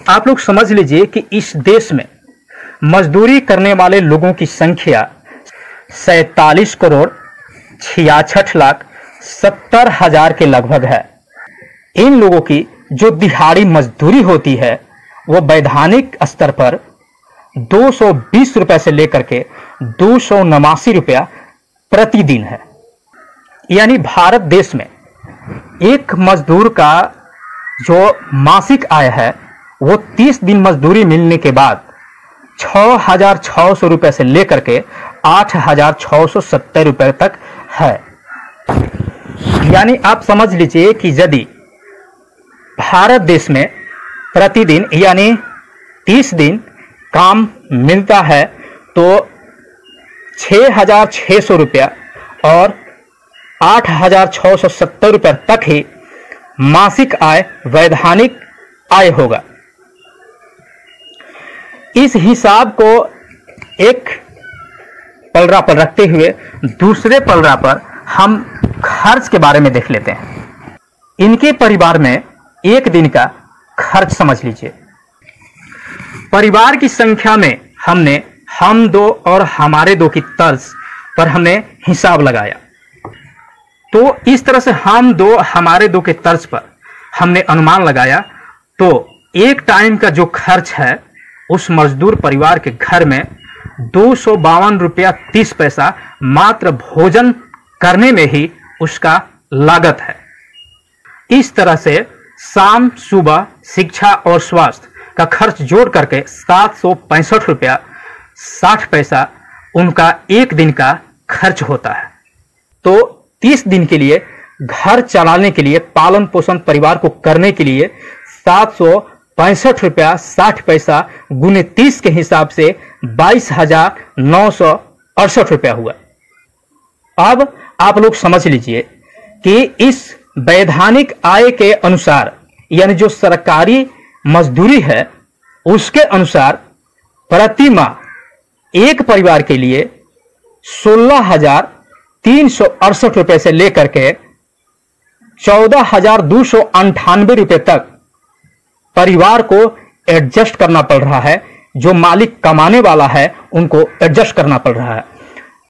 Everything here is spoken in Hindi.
आप लोग समझ लीजिए कि इस देश में मजदूरी करने वाले लोगों की संख्या 47 करोड़ 66 लाख 70 हजार के लगभग है। इन लोगों की जो दिहाड़ी मजदूरी होती है वो वैधानिक स्तर पर 220 रुपए से लेकर के 289 रुपया प्रतिदिन है। यानी भारत देश में एक मजदूर का जो मासिक आय है वो 30 दिन मजदूरी मिलने के बाद 6,600 रुपए से लेकर के 8,670 रुपए तक है। यानी आप समझ लीजिए कि यदि भारत देश में प्रतिदिन यानी 30 दिन काम मिलता है तो 6,600 रुपया और 8,670 रुपये तक ही मासिक आय वैधानिक आय होगा। इस हिसाब को एक पलड़ा पर रखते हुए दूसरे पलड़ा पर हम खर्च के बारे में देख लेते हैं। इनके परिवार में एक दिन का खर्च समझ लीजिए। परिवार की संख्या में हमने हम दो और हमारे दो की तर्ज पर हमने हिसाब लगाया। तो इस तरह से हम दो हमारे दो के तर्ज पर हमने अनुमान लगाया तो एक टाइम का जो खर्च है उस मजदूर परिवार के घर में 252 रुपया 30 पैसा मात्र भोजन करने में ही उसका लागत है। इस तरह से शाम सुबह शिक्षा और स्वास्थ्य का खर्च जोड़ करके 765 रुपया 60 पैसा उनका एक दिन का खर्च होता है। तो 30 दिन के लिए घर चलाने के लिए पालन पोषण परिवार को करने के लिए 765 रुपया 60 पैसा गुने 30 के हिसाब से 22,968 रुपया हुआ। अब आप लोग समझ लीजिए कि इस वैधानिक आय के अनुसार यानी जो सरकारी मजदूरी है उसके अनुसार प्रति माह एक परिवार के लिए 16,368 रुपए से लेकर के 14,298 रुपए तक परिवार को एडजस्ट करना पड़ रहा है। जो मालिक कमाने वाला है उनको एडजस्ट करना पड़ रहा है।